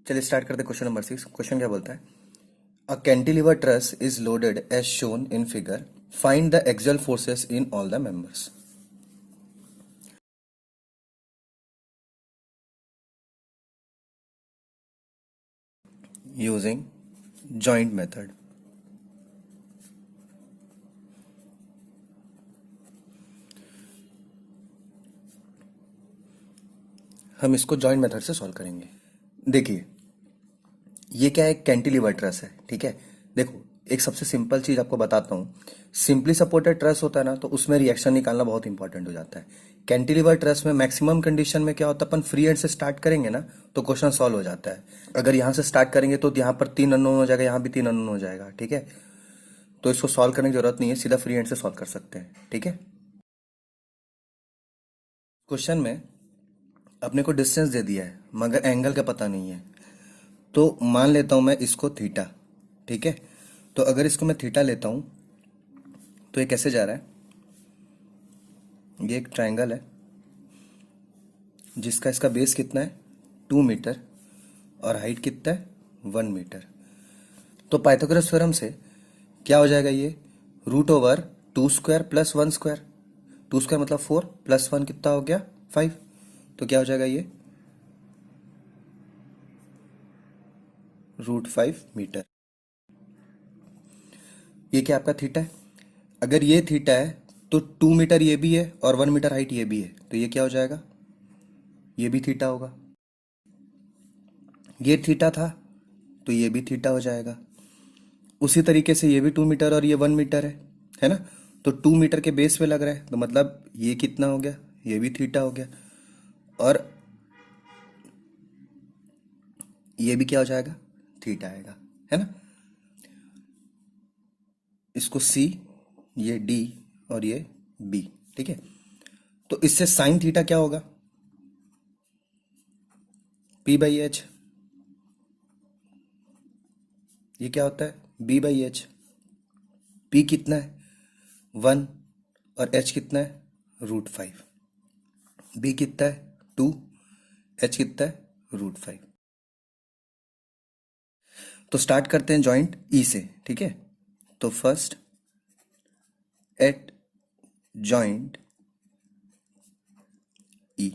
चलिए स्टार्ट करते question number 6। Question क्या बोलता है? A cantilever truss is loaded as shown in figure, find the axial forces in all the members using joint method. हम इसको joint method से solve करेंगे। देखिए, ये क्या है? एक कैंटिलीवर ट्रस है, ठीक है। देखो, एक सबसे सिंपल चीज आपको बताता हूँ। सिंपली सपोर्टेड ट्रस होता है ना, तो उसमें रिएक्शन निकालना बहुत इंपॉर्टेंट हो जाता है। कैंटिलीवर ट्रस में मैक्सिमम कंडीशन में क्या होता है, अपन फ्री हैंड से स्टार्ट करेंगे ना तो क्वेश्चन सॉल्व हो जाता है। अगर यहाँ से स्टार्ट करेंगे तो यहाँ पर 3 अननोन हो जाएगा, यहाँ भी 3 अननोन हो जाएगा, ठीक है। तो इसको सॉल्व करने की जरूरत नहीं है, सीधा फ्री हैंड से सॉल्व कर सकते हैं, ठीक है। क्वेश्चन में अपने को डिस्टेंस दे दिया है मगर एंगल का पता नहीं है, तो मान लेता हूं मैं इसको थीटा, ठीक है। तो अगर इसको मैं थीटा लेता हूं तो ये कैसे जा रहा है? ये एक ट्रायंगल है जिसका इसका बेस कितना है, 2 मीटर, और हाइट कितना है, 1 मीटर। तो पाइथागोरस थ्योरम से क्या हो जाएगा ये? √2² प्लस 1²। 2² मतलब 4, प्लस 1 कितना हो गया, 5। तो क्या हो जाएगा ये? √5 मीटर। ये क्या आपका थीटा है? अगर ये थीटा है तो 2 मीटर ये भी है और 1 मीटर हाइट ये भी है, तो ये क्या हो जाएगा? ये भी थीटा होगा। ये थीटा था तो ये भी थीटा हो जाएगा। उसी तरीके से ये भी 2 मीटर और ये 1 मीटर है ना। तो 2 मीटर के बेस पे लग रहा है, तो मतलब ये कितना हो गया? ये भी थीटा हो गया। और ये भी क्या हो जाएगा? थीटा आएगा, है ना। इसको सी, ये डी, और ये बी, ठीक है। तो इससे साइन थीटा क्या होगा? P/H। ये क्या होता है? B/H। P कितना है, 1, और H कितना है, √5। B कितना है, 2, H कितना है, √5। तो स्टार्ट करते हैं जॉइंट ई से, ठीक है। तो फर्स्ट एट जॉइंट ई।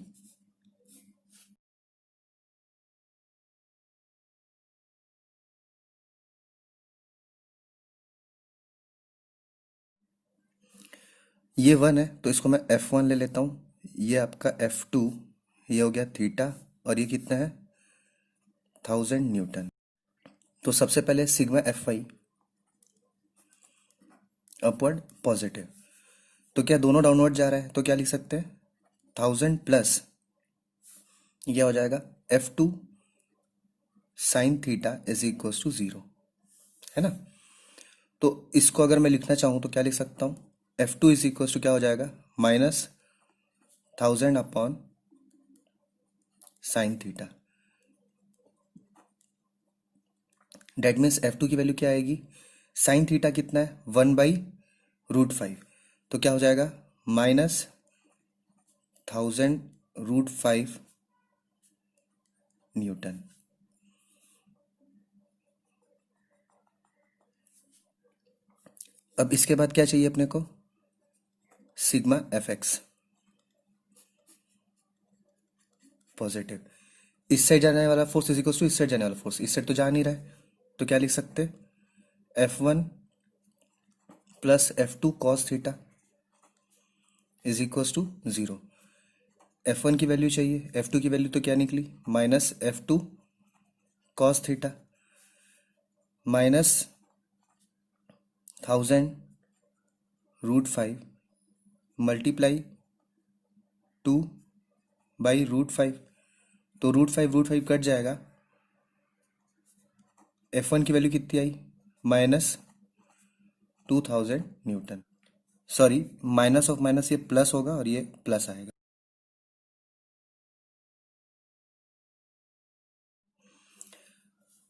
ये 1 है तो इसको मैं F1 ले लेता हूँ। ये आपका F2, ये हो गया थीटा, और ये कितना है, 1000 न्यूटन। तो सबसे पहले सिग्मा Fy अपवर्ड पॉजिटिव। तो क्या दोनों डाउनवर्ड जा रहा है, तो क्या लिख सकते हैं, 1000 प्लस ये क्या हो जाएगा, F2 sine theta is equal to 0, है ना। तो इसको अगर मैं लिखना चाहूँ तो क्या लिख सकता हूँ, F2 इज इक्वल टू क्या हो जाएगा, -1000 upon sine theta. That means F2 की वैल्यू क्या आएगी, साइन थीटा कितना है, 1/√5। तो क्या हो जाएगा, -1000√5 न्यूटन। अब इसके बाद क्या चाहिए अपने को, सिग्मा Fx पॉजिटिव। इस साइड जाने वाला फोर्स इज इक्वल टू इस साइड जाने वाला फोर्स, इस साइड तो जा नहीं रहा है, तो क्या लिख सकते हैं, F1 plus F2 cos theta is equal to 0। F1 की वैल्यू चाहिए, F2 की वैल्यू तो क्या निकली, -F2 कॉस थीटा, -1000√5 मल्टीप्लाई 2/√5। तो √5 कट जाएगा। F1 की वैल्यू कितनी आई, -2000 Newton. Sorry, minus of minus ये प्लस होगा और ये प्लस आएगा।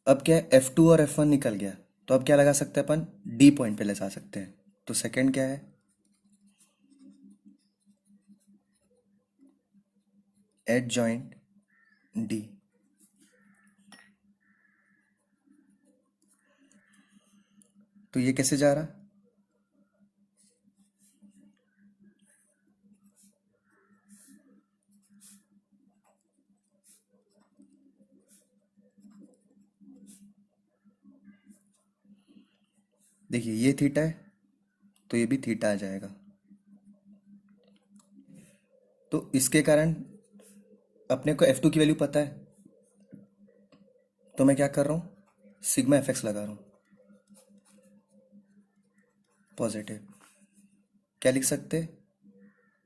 अब क्या है, F2 और F1 निकल गया, तो अब क्या लगा सकते हैं अपन, डी पॉइंट पे ले जा सकते हैं। तो सेकंड क्या है, एट जॉइंट डी। तो ये कैसे जा रहा? देखिए ये थीटा है तो ये भी थीटा आ जाएगा। तो इसके कारण अपने को F2 की वैल्यू पता है, तो मैं क्या कर रहा हूँ, सिग्मा एफ लगा रहा हूँ पॉजिटिव। क्या लिख सकते हैं,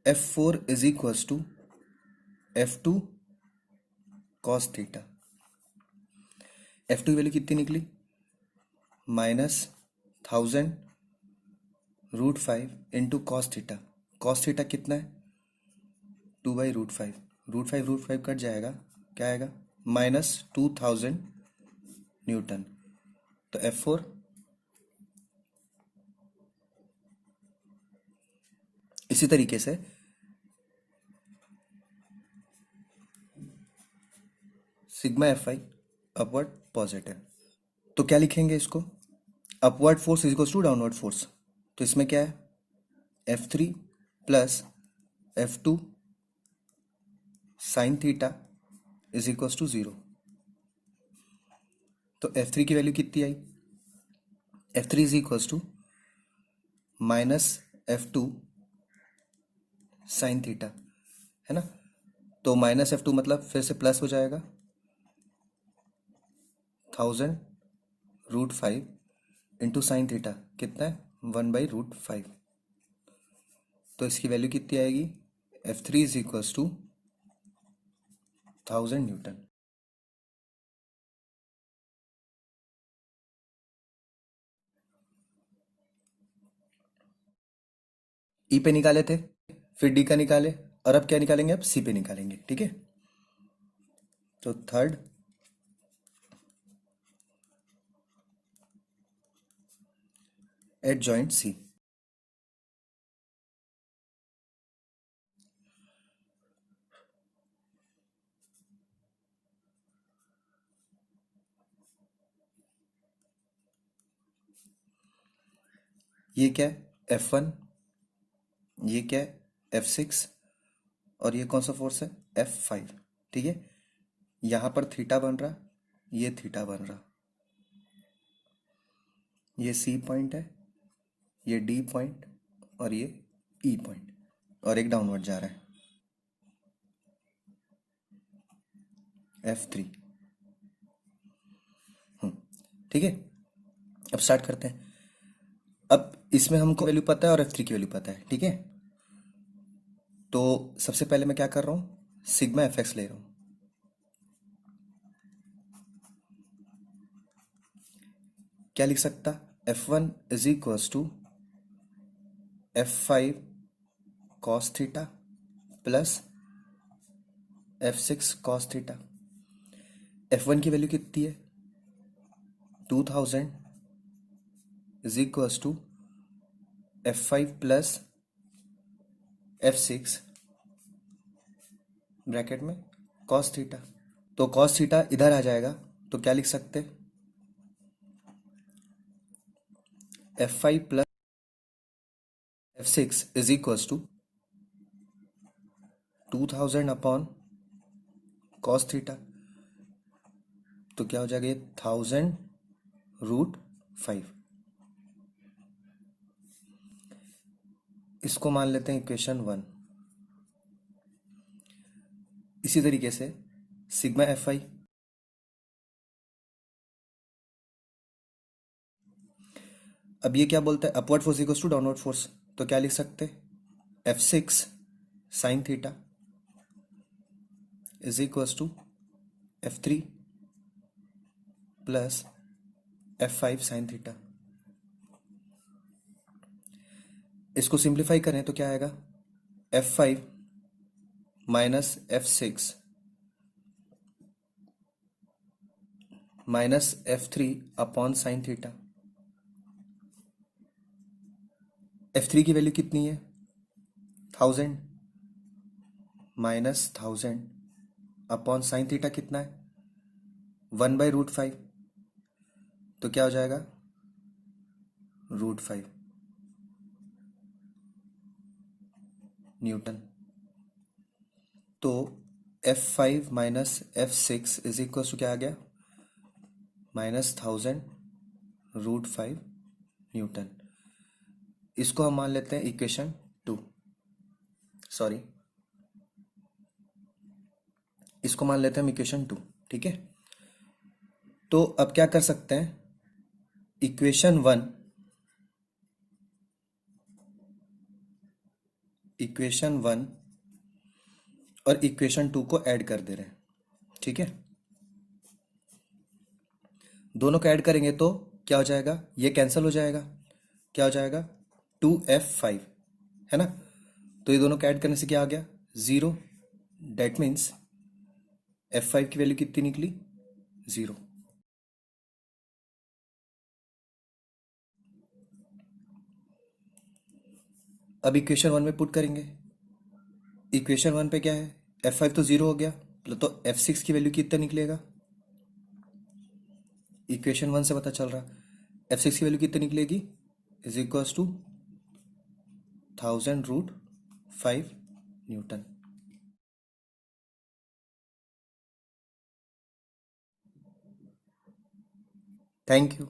F4 is equals to F2 cos theta. F2 की वैल्यू कितनी निकली, -1000√5 into cos theta. Cos theta कितना है, 2/√5। रूट फाइव कट जाएगा, क्या आएगा, -2000 न्यूटन। तो F4 इसी तरीके से सिग्मा Fi अपवर्ड पॉजिटिव। तो क्या लिखेंगे इसको, upward force is equals to downward force. तो इसमें क्या है, F3 plus F2 sine theta is equals to 0। तो F3 की वैल्यू कितनी आई, F3 is equals to -F2 sine theta, है ना। तो -F2 मतलब फिर से प्लस हो जाएगा 1000√5 इंटू साइन थीटा कितना है, 1/√5। तो इसकी वैल्यू कितनी आएगी, F3 is equals to 1000 newton. ई पे निकाले थे, फिर डी का निकाले, और अब क्या निकालेंगे, अब सी पे निकालेंगे, ठीक है। तो थर्ड एट जॉइंट सी। ये क्या है, F1, ये क्या है, F6, और ये कौन सा फोर्स है, F5, ठीक है। यहां पर थीटा बन रहा, ये थीटा बन रहा, ये सी पॉइंट है, ये डी पॉइंट, और ये ई पॉइंट, और एक डाउनवर्ड जा रहा है F3। ठीक है, अब स्टार्ट करते हैं। अब इसमें हमको वैल्यू पता है और F3 की वैल्यू पता है, ठीक है। तो सबसे पहले मैं क्या कर रहा हूं, सिग्मा एफ ले रहा हूं। क्या लिख सकता, F1 is equals to F5 cos theta plus F6 cos theta. F1 की वैल्यू कितनी है, 2000 is equals to F5 plus F6 bracket में कॉस थीटा। तो कॉस थीटा इधर आ जाएगा, तो क्या लिख सकते, F5 plus F6 is equals to 2000 upon cos theta. तो क्या हो जाएगा, ये 1000√5। इसको मान लेते हैं इक्वेशन 1। इसी तरीके से सिग्मा Fi, अब ये क्या बोलता है, upward force equals to downward force. तो क्या लिख सकते, F6 sine theta is equals to F3 plus F5 sine theta. इसको सिंप्लीफाई करें तो क्या आएगा, F5 minus F6 minus F3 upon sine theta. F3 की वैल्यू कितनी है, 1000 माइनस 1000 अपॉन साइन थीटा कितना है, 1/√5। तो क्या हो जाएगा, रूट 5 न्यूटन। तो F5 minus F6 is equal to क्या आ गया, -1000 √5 न्यूटन। इसको हम मान लेते हैं इक्वेशन 2, सॉरी इसको मान लेते हैं हम इक्वेशन 2, ठीक है। तो अब क्या कर सकते हैं, इक्वेशन 1 और इक्वेशन 2 को ऐड कर दे रहे हैं, ठीक है। दोनों को ऐड करेंगे तो क्या हो जाएगा, ये कैंसिल हो जाएगा, क्या हो जाएगा 2F5, है ना। तो ये दोनों को ऐड करने से क्या आ गया 0, डेट मीन्स F5 की वैल्यू कितनी निकली 0। अब इक्वेशन 1 में पुट करेंगे, इक्वेशन 1 पे क्या है, F5 तो 0 हो गया, तो F6 की वैल्यू कितना निकलेगा, इक्वेशन 1 से पता चल रहा F6 की वैल्यू कितनी निकलेगी, is equals to 1000 √5 newton. Thank you.